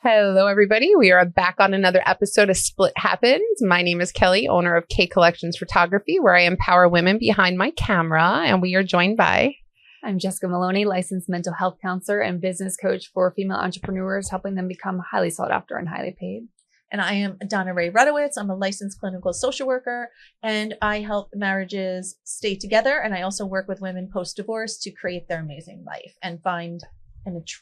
Hello, everybody. We are back on another episode of Split Happens. My name is Kelly, owner of K Collections Photography, where I empower women behind my camera. And we are joined by... I'm Jessica Maloney, licensed mental health counselor and business coach for female entrepreneurs, helping them become highly sought after and highly paid. And I am Donna Ray Rudowitz. I'm a licensed clinical social worker, and I help marriages stay together. And I also work with women post-divorce to create their amazing life and find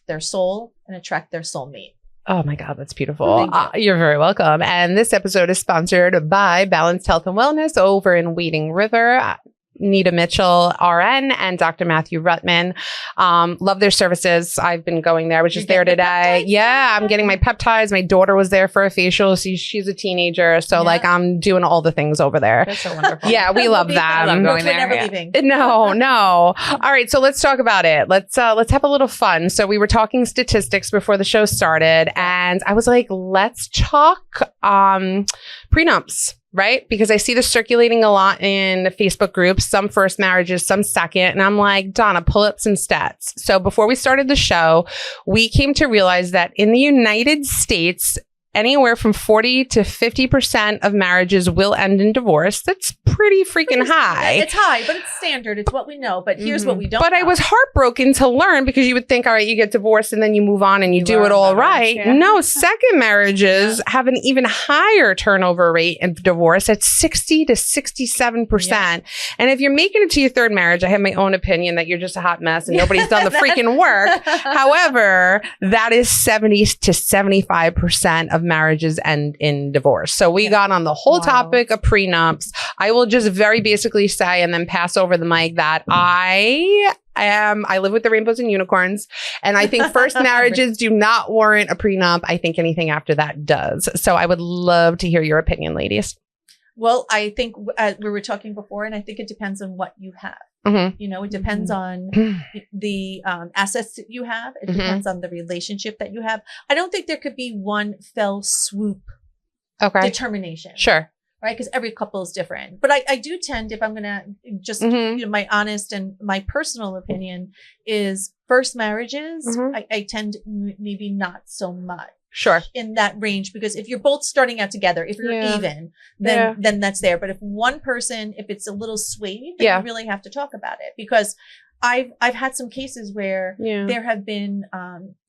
their soul and attract their soulmate. Oh my God, that's beautiful. You're very welcome. And this episode is sponsored by Balanced Health and Wellness over in Wading River. Nita Mitchell, RN, and Dr. Matthew Ruttman. Love their services. I've been going there. I was just there today. Yeah, I'm getting my peptides. My daughter was there for a facial. She's a teenager. So I'm doing all the things over there. That's so wonderful. Yeah, we love them. I love going there. Never leaving. No. All right, so let's talk about it. Let's have a little fun. So we were talking statistics before the show started, and I was like, let's talk prenups. Right? Because I see this circulating a lot in Facebook groups, some first marriages, some second. And I'm like, Donna, pull up some stats. So before we started the show, we came to realize that in the United States, anywhere from 40 to 50% of marriages will end in divorce. That's pretty freaking high. It's high, but it's standard. It's what we know. But here's what we don't know. But I was heartbroken to learn, because you would think, all right, you get divorced and then you move on and you do it all right. Yeah. No, second marriages have an even higher turnover rate in divorce at 60 to 67%. Yeah. And if you're making it to your third marriage, I have my own opinion that you're just a hot mess and nobody's done the freaking work. However, that is 70 to 75% of marriages end in divorce. So we got on the whole topic of prenups. I will just very basically say, and then pass over the mic, that I live with the rainbows and unicorns, and I think first marriages do not warrant a prenup. I think anything after that does. So I would love to hear your opinion, ladies. Well, I think we were talking before, and I think it depends on what you have. Mm-hmm. You know, it depends on the assets that you have. It depends on the relationship that you have. I don't think there could be one fell swoop determination. Sure. Right? Because every couple is different. But I do tend, if I'm going to just, my honest and my personal opinion is first marriages, I tend maybe not so much. Sure. In that range, because if you're both starting out together, if you're even, then that's there. But if one person, if it's a little swayed, then you really have to talk about it. Because I've had some cases where there have been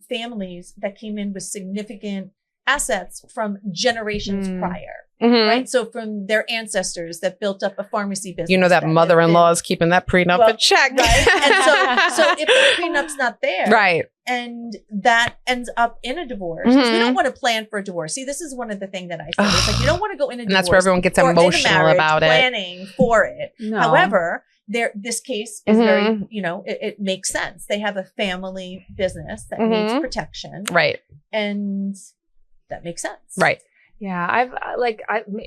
families that came in with significant assets from generations prior. Right. So from their ancestors that built up a pharmacy business. You know, that mother-in-law is keeping that prenup in check. Right. And so if the prenup's not there. Right. And that ends up in a divorce. We don't want to plan for a divorce. See, this is one of the thing that I say. It's like, you don't want to go in a divorce. And that's where everyone gets emotional about it. Planning for it. No. However, this case is very, it makes sense. They have a family business that needs protection. Right. And that makes sense. Right. Yeah,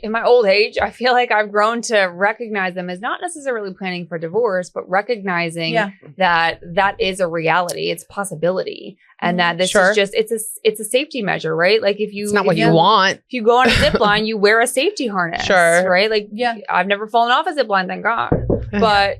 in my old age, I feel like I've grown to recognize them as not necessarily planning for divorce, but recognizing that is a reality. It's a possibility. And that this is just, it's a safety measure, right? Like it's not what you want. If you go on a zip line, you wear a safety harness. Sure. Right? Like, I've never fallen off a zip line, thank God. But,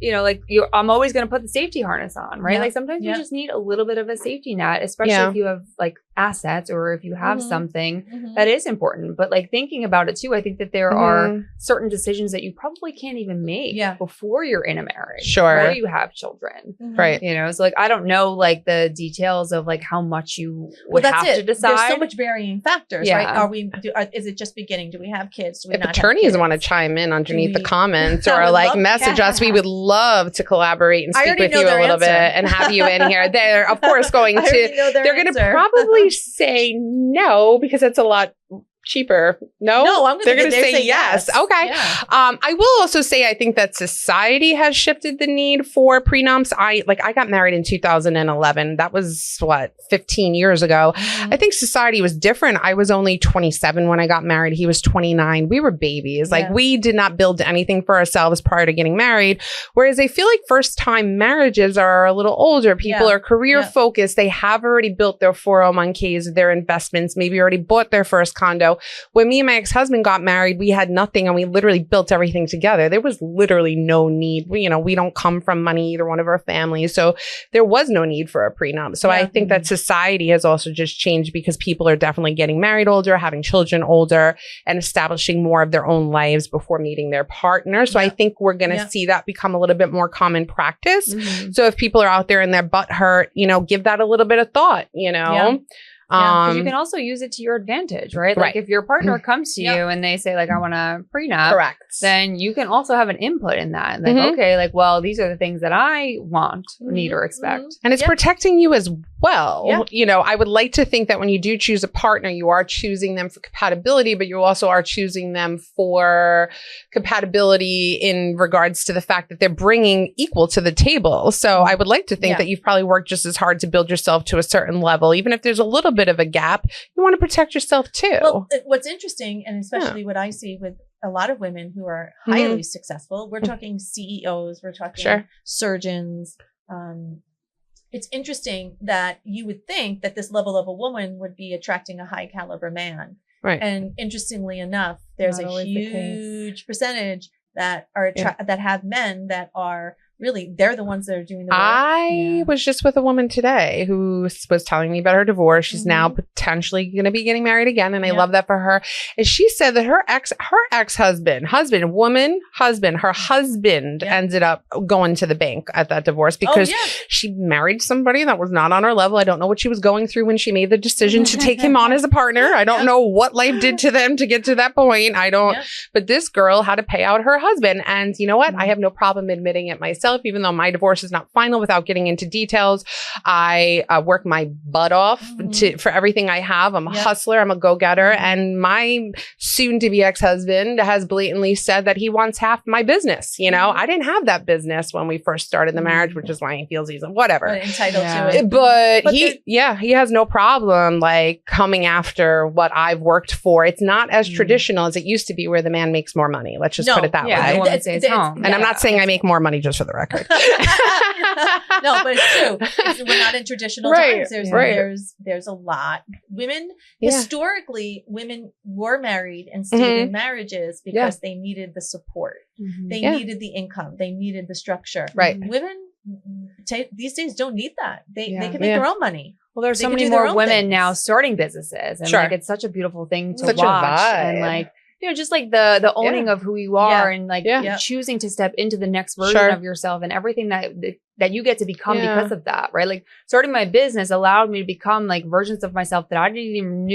I'm always going to put the safety harness on, right? Like sometimes you just need a little bit of a safety net, especially if you have like assets or if you have something that is important. But like thinking about it too, I think that there are certain decisions that you probably can't even make before you're in a marriage. Sure. Before you have children. Right. So like, I don't know like the details of like how much you would have to decide. There's so much varying factors, right? Is it just beginning? Do we have kids? Do we if not attorneys have kids? Want to chime in underneath the comments or like message us, we would love to collaborate and speak with you a little bit and have you in here. They're of course going to, they're going to probably say no, because it's a lot cheaper. No, they're going to say yes. Okay. Yeah. I will also say, I think that society has shifted the need for prenups. I got married in 2011. That was 15 years ago. I think society was different. I was only 27 when I got married. He was 29. We were babies. Like we did not build anything for ourselves prior to getting married. Whereas I feel like first time marriages are a little older. People are career focused. They have already built their 401ks, their investments, maybe already bought their first condo. So when me and my ex-husband got married, we had nothing and we literally built everything together. There was literally no need. We don't come from money, either one of our families. So there was no need for a prenup. So I think that society has also just changed because people are definitely getting married older, having children older, and establishing more of their own lives before meeting their partner. So I think we're going to see that become a little bit more common practice. So if people are out there and their butt hurt, give that a little bit of thought, because you can also use it to your advantage, right? Like if your partner comes to you and they say like, I want a prenup, correct, then you can also have an input in that. Like, okay, like, well, these are the things that I want, need, or expect. And it's protecting you as well. I would like to think that when you do choose a partner, you are choosing them for compatibility, but you also are choosing them for compatibility in regards to the fact that they're bringing equal to the table. So I would like to think that you've probably worked just as hard to build yourself to a certain level. Even if there's a little bit of a gap, you want to protect yourself too. Well, what's interesting, and especially what I see with a lot of women who are highly successful, we're talking CEOs, we're talking surgeons. It's interesting that you would think that this level of a woman would be attracting a high caliber man. Right. And interestingly enough, there's a huge percentage that are that have men that are really, they're the ones that are doing the work. I was just with a woman today who was telling me about her divorce. She's now potentially going to be getting married again. And I love that for her. And she said that her ex-husband, her husband ended up going to the bank at that divorce because she married somebody that was not on her level. I don't know what she was going through when she made the decision to take him on as a partner. I don't know what life did to them to get to that point. But this girl had to pay out her husband. And you know what? I have no problem admitting it myself. Even though my divorce is not final, without getting into details, I work my butt off for everything I have. I'm a hustler. I'm a go-getter. And my soon-to-be ex-husband has blatantly said that he wants half my business. I didn't have that business when we first started the marriage, which is why he feels he's whatever. Entitled to it. But he has no problem like coming after what I've worked for. It's not as traditional as it used to be where the man makes more money. Let's just put it that way. The woman stays home. And I'm not saying I make more money, just for the record. No, but it's true. We're not in traditional times. There's a lot. Women, historically, women were married and stayed in marriages because they needed the support. They needed the income. They needed the structure. Right. Women these days don't need that. They can make their own money. Well, there's so many more women now starting businesses. And like, it's such a beautiful thing to watch. And like, just like the owning of who you are and like choosing to step into the next version of yourself and everything that you get to become because of that, right? Like starting my business allowed me to become like versions of myself that I didn't even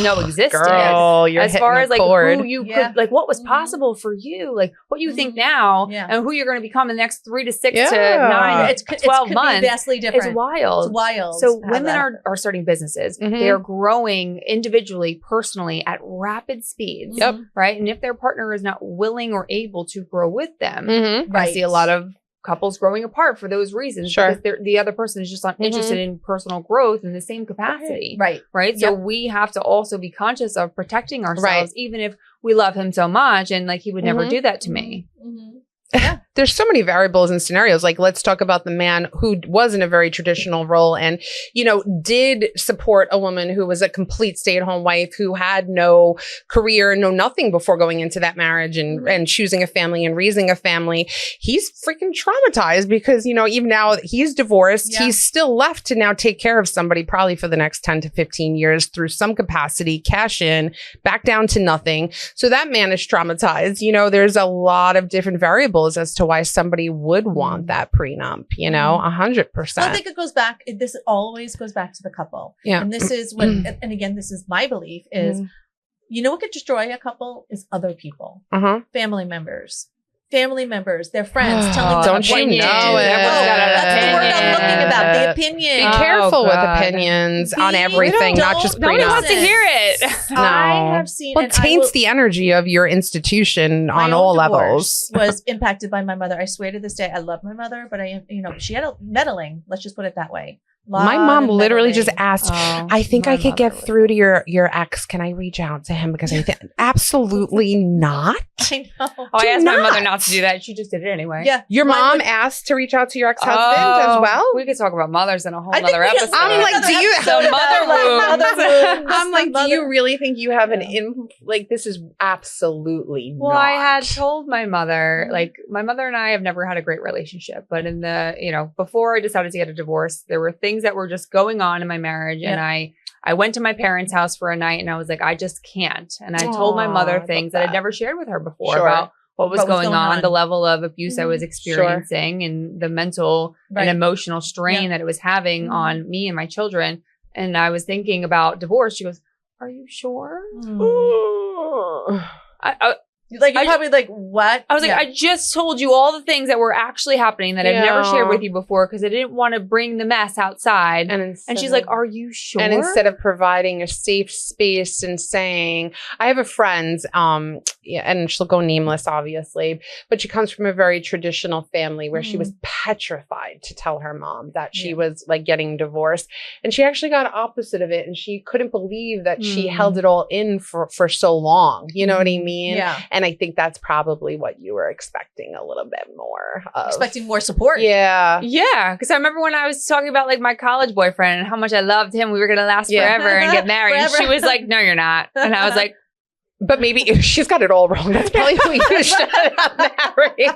know existed. Girl, you're as far as like who you could, like what was possible for you, like what you think now and who you're going to become in the next 3 to 6 to 9 to 12 months. Be vastly different. It's wild. It's wild. So women are starting businesses. They are growing individually, personally at rapid speeds. Right. And if their partner is not willing or able to grow with them, I see a lot of couples growing apart for those reasons because the other person is just not interested in personal growth in the same capacity. Right. So we have to also be conscious of protecting ourselves, even if we love him so much and like he would never do that to me. There's so many variables and scenarios. Like, let's talk about the man who was in a very traditional role and, did support a woman who was a complete stay-at-home wife who had no career, no nothing before going into that marriage and choosing a family and raising a family. He's freaking traumatized because, even now that he's divorced, he's still left to now take care of somebody probably for the next 10 to 15 years through some capacity, cash in, back down to nothing. So that man is traumatized. There's a lot of different variables as to why somebody would want that prenup, 100%. I think it goes back, this always goes back to the couple. And this is what, and again, this is my belief is, what could destroy a couple is other people, family members, their friends telling them don't you know it. That's the word I'm looking about. The opinion. Be careful with opinions on everything, not just prenups. Nobody wants to hear it. No. I have seen it taints the energy of your institution on all levels. Was impacted by my mother. I swear to this day, I love my mother, but she had a meddling. Let's just put it that way. My mom literally just asked, I think I could get through to your ex. Can I reach out to him? Because I think absolutely not. I know. I asked my mother not to do that. She just did it anyway. Yeah. Your mom asked to reach out to your ex-husband as well? We could talk about mothers in a whole other episode. I'm like, do you mother wounds? I'm like, do you really think you have this is absolutely well, not. I had told my mother, like, my mother and I have never had a great relationship, but in the, before I decided to get a divorce, there were things that were just going on in my marriage. And I went to my parents' house for a night and I was like, I just can't. And I told my mother things that I'd never shared with her before about what was going on, the level of abuse I was experiencing and the mental and emotional strain that it was having on me and my children. And I was thinking about divorce. She goes, are you sure? You're probably like, what? I was like, I just told you all the things that were actually happening that I've never shared with you before because I didn't want to bring the mess outside. And she's like, are you sure? And instead of providing a safe space and saying, I have a friend, and she'll go nameless, obviously, but she comes from a very traditional family where she was petrified to tell her mom that she was like getting divorced. And she actually got opposite of it. And she couldn't believe that she held it all in for so long. You know what I mean? Yeah. And I think that's probably what you were expecting a little bit more of. Expecting more support. Yeah. Yeah. Because I remember when I was talking about like my college boyfriend and how much I loved him, we were going to last forever and get married. And she was like, no, you're not. And I was like, but maybe she's got it all wrong. That's probably who you should have married.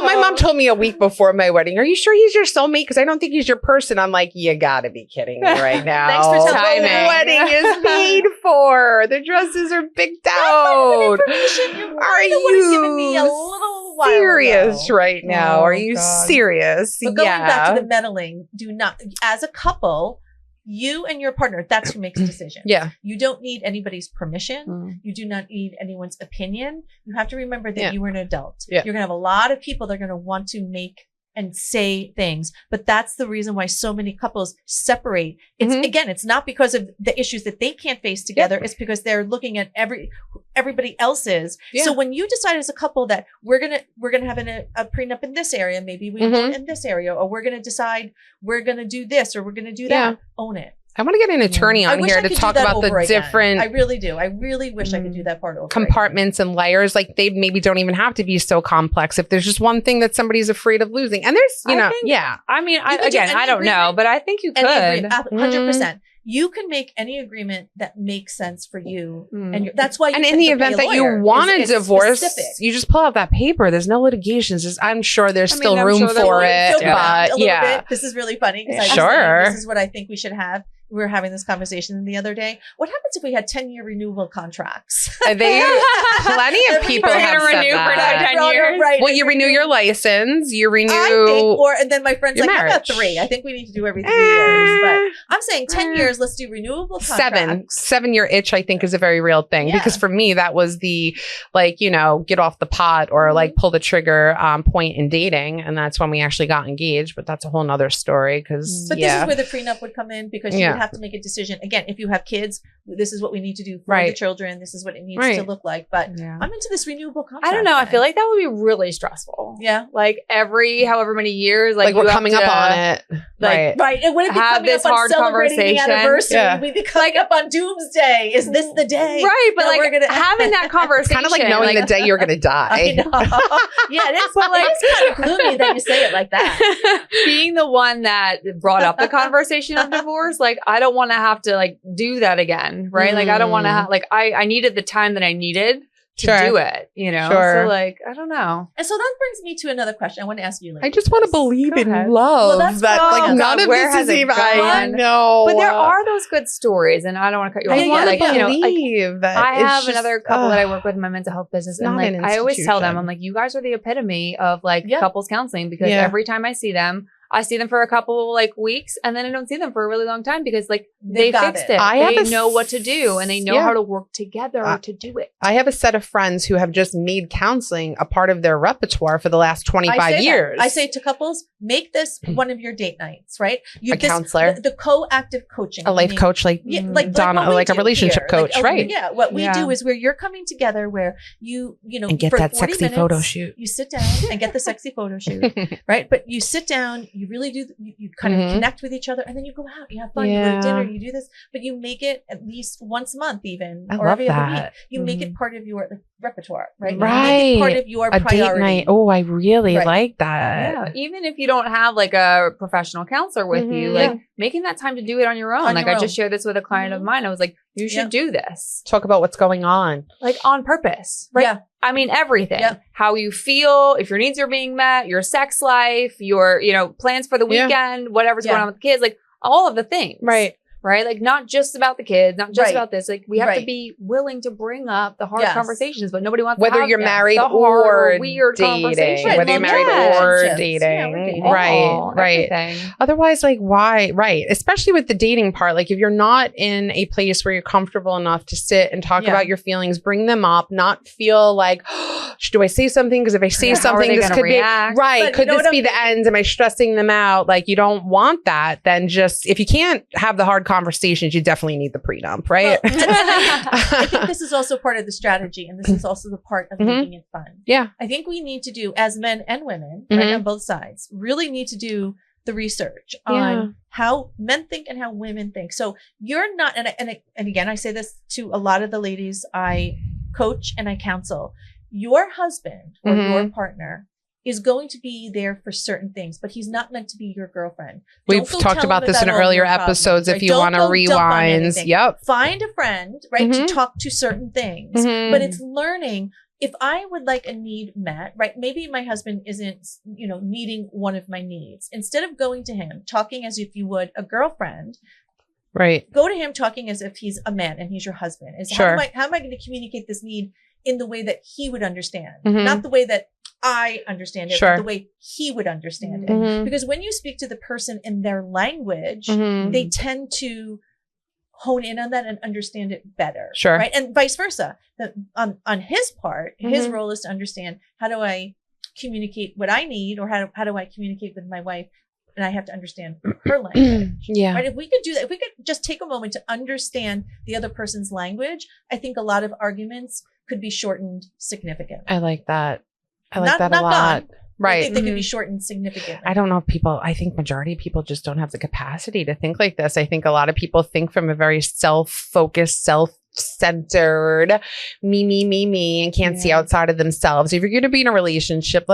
My mom told me a week before my wedding, are you sure he's your soulmate? Because I don't think he's your person. I'm like, you gotta be kidding me right now. Thanks for telling me. The wedding is paid for. The dresses are picked out. Are you giving me a little while serious ago. right now? Are you serious? But going back to the meddling, do not, as a couple, you and your partner, that's who makes decisions. Yeah. You don't need anybody's permission. You do not need anyone's opinion. You have to remember that you are an adult. Yeah. You're going to have a lot of people that are going to want to make and say things, but that's the reason why so many couples separate. It's again, it's not because of the issues that they can't face together. It's because they're looking at everybody else's. So when you decide as a couple that we're gonna have a prenup in this area, maybe we do it in this area, or we're gonna decide we're gonna do this or we're gonna do that. Own it. I want to get an attorney on here to talk about the different. I really do. I really wish I could do that part over compartments and layers. Like they maybe don't even have to be so complex. If there's just one thing that somebody's afraid of losing, and there's, I mean, I don't know, but I think you could. 100%. You can make any agreement that makes sense for you, and that's why. And in the event that you want a divorce, you just pull out that paper. There's no litigations. I'm sure there's still room for it. But this is really funny. Sure, this is what I think we should have. We were having this conversation the other day. What happens if we had 10-year renewable contracts? Plenty of people have said that. For 10 years. Right. Well, you renew your license, you renew. And then my friend's like, marriage. how about 3? I think we need to do every 3 years. But I'm saying 10 years, let's do renewable contracts. 7-year itch, I think, is a very real thing. Because for me, that was the, get off the pot or pull the trigger point in dating. And that's when we actually got engaged. But that's a whole nother story. But this is where the prenup would come in, because you would have to make a decision. Again, if you have kids, this is what we need to do for the children. This is what it needs to look like. But I'm into this renewable contract. I don't know. I feel like that would be really stressful. Yeah. Like every however many years, like we're coming up on it. Right. And when it be have this hard conversation. The anniversary, we'd be coming up on doomsday. Is this the day? Right. But having that conversation. Kind of like knowing the day you're going to die. I know. Yeah, it is. But it's kind of gloomy that you say it like that. Being the one that brought up the conversation of divorce, I don't want to have to do that again. Right. I don't want to have, I needed the time that I needed to do it, So I don't know. And so that brings me to another question I want to ask you. I just want to believe in love. Well, that's none of this is even. I know, but there are those good stories, and I don't want to cut you off. I want to believe that. I have another couple that I work with in my mental health business, and I always tell them, I'm like, you guys are the epitome of couples counseling, because every time I see them for a couple weeks, and then I don't see them for a really long time because they fixed it. They know what to do, and they know how to work together to do it. I have a set of friends who have just made counseling a part of their repertoire for the last 25 years. I say to couples, make this one of your date nights, right? A counselor. The co-active coaching. A life coach, Donna, like a relationship coach, right? Yeah. What we do is where you're coming together where you and get that sexy photo shoot. You sit down and get the sexy photo shoot, right? But you sit down, you really do, you kind of connect with each other, and then you go out, you have fun, you go to dinner, you do this, but you make it at least once a month even, or every other week. You make it part of your repertoire, right? Right. You make it part of your priority. Date night. Oh, I really like that. Yeah. Even if you don't have like a professional counselor with you, like making that time to do it on your own. Like I just shared this with a client of mine. I was like, you should do this. Talk about what's going on. Like on purpose. Right? Yeah. I mean, everything. Yep. How you feel, if your needs are being met, your sex life, your, plans for the weekend, whatever's going on with the kids, like all of the things. Right. Right? Like not just about the kids, not just about this. Like we have to be willing to bring up the hard conversations, but nobody wants whether to have you're married or weird dating. Right. Whether you're married or dating. Right. Otherwise, like why? Right. Especially with the dating part. Like if you're not in a place where you're comfortable enough to sit and talk about your feelings, bring them up, not feel like, do I say something? Because if I say something, this could react? Be right. But could this be the end? Am I stressing them out? Like you don't want that. Then just if you can't have the hard conversations, you definitely need the prenup, right? Well, I think this is also part of the strategy, and this is also the part of making it fun. Yeah. I think we need to do, as men and women, right, on both sides, really need to do the research on how men think and how women think. So you're not, and again, I say this to a lot of the ladies I coach and I counsel. Your husband or your partner is going to be there for certain things, but he's not meant to be your girlfriend. We've talked about this in earlier episodes. If you want to rewind, find a friend, right, to talk to certain things. But it's learning. If I would like a need met, right, maybe my husband isn't, needing one of my needs. Instead of going to him, talking as if you would a girlfriend, right, go to him talking as if he's a man and he's your husband. How am I going to communicate this need in the way that he would understand, not the way that I understand it, but the way he would understand it. Because when you speak to the person in their language, they tend to hone in on that and understand it better. Sure. Right. And vice versa. On his part, his role is to understand, how do I communicate what I need, or how do I communicate with my wife? And I have to understand her language. Right. If we could do that, if we could just take a moment to understand the other person's language, I think a lot of arguments could be shortened significantly. I like that. I like that a lot. Right. I think they could be shortened significantly. I don't know if I think majority of people just don't have the capacity to think like this. I think a lot of people think from a very self-focused, self-centered, me, and can't see outside of themselves. If you're going to be in a relationship,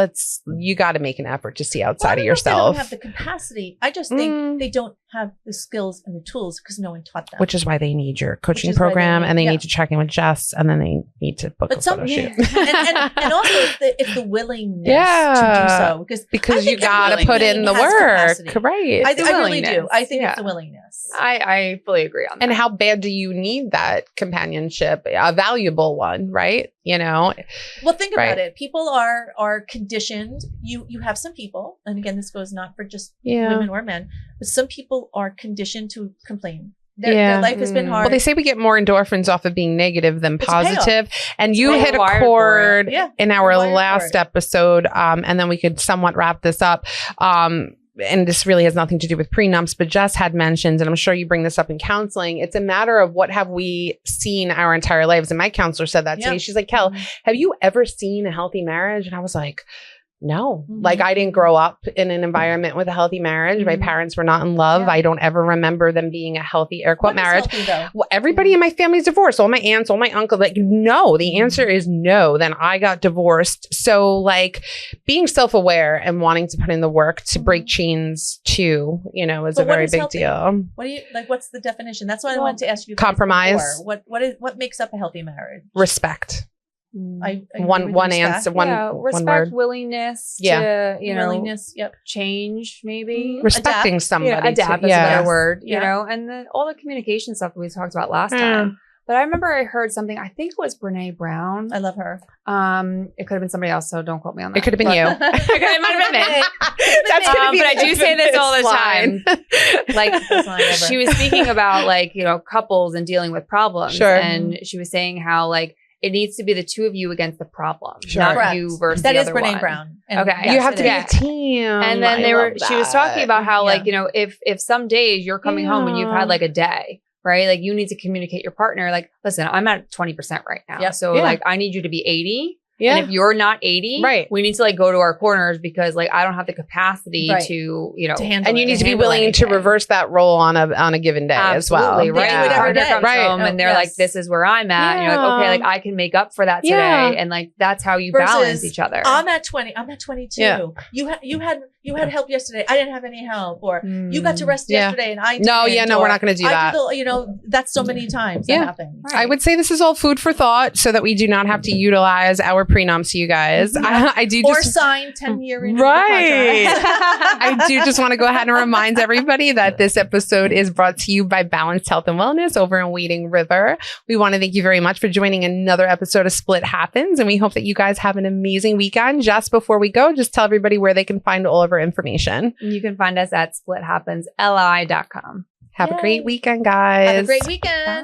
you got to make an effort to see outside of yourself. They don't have the capacity. I just think they don't have the skills and the tools because no one taught them. Which is why they need your coaching program, and they need to check in with Jess, and then they need to book a photo shoot. and also it's the willingness to do so, because you got to put in the work. Capacity. Right. I really do. I think it's the willingness. I fully agree on that. And how bad do you need that companionship? A valuable one, right? Well, think about it. People are conditioned. You have some people, and again, this goes not for just women or men, but some people are conditioned to complain. Their life has been hard. Well, they say we get more endorphins off of being negative than positive. And you hit a chord in our last episode, and then we could somewhat wrap this up. And this really has nothing to do with prenups, but Jess had mentioned, and I'm sure you bring this up in counseling, it's a matter of what have we seen our entire lives. And my counselor said that to me. She's like, Kel, have you ever seen a healthy marriage? And I was like, no, like I didn't grow up in an environment with a healthy marriage. My parents were not in love. I don't ever remember them being a healthy, air quote, marriage. Well, everybody in my family's divorced. All my aunts, all my uncles, like, no, the answer is no. Then I got divorced. So like being self-aware and wanting to put in the work to break chains too, is a very big deal. What do you like? What's the definition? That's why I wanted to ask you. Compromise. What makes up a healthy marriage? Respect. One answer, one respect, word. willingness to willingness, change, maybe respecting somebody. Adapt is a better word, and all the communication stuff that we talked about last time. But I remember I heard something. I think it was Brene Brown. I love her. It could have been somebody else, so don't quote me on that. It could have been you. It might have been me. But I do say this all the time. Like she was speaking about couples and dealing with problems, and she was saying how it needs to be the two of you against the problem, not you versus the other one. That is Brene Brown. Okay. You have to be a team. And then she was talking about how if some days you're coming home and you've had a day, right? Like you need to communicate your partner, listen, I'm at 20% right now. So I need you to be 80. Yeah. And if you're not 80, we need to like go to our corners because like I don't have the capacity to, you know, to handle and you it, need to be willing to reverse that role on a given day as well. Right. Yeah. Partner comes home and they're like, this is where I'm at. And you're like, okay, like I can make up for that today. And like that's how you balance each other. I'm at 20. I'm at 22. Yeah. You had help yesterday. I didn't have any help. Or you got to rest yesterday and I didn't. No, we're not going to do that. You know, that's so many times that happens. Right. I would say this is all food for thought so that we do not have to utilize our prenups, you guys. I do or sign 10-year renewal contract. I do just want to go ahead and remind everybody that this episode is brought to you by Balanced Health and Wellness over in Wading River. We want to thank you very much for joining another episode of Split Happens, and we hope that you guys have an amazing weekend. Just before we go, just tell everybody where they can find all of our information. You can find us at splithappensli.com. Have a great weekend, guys. Have a great weekend. Bye.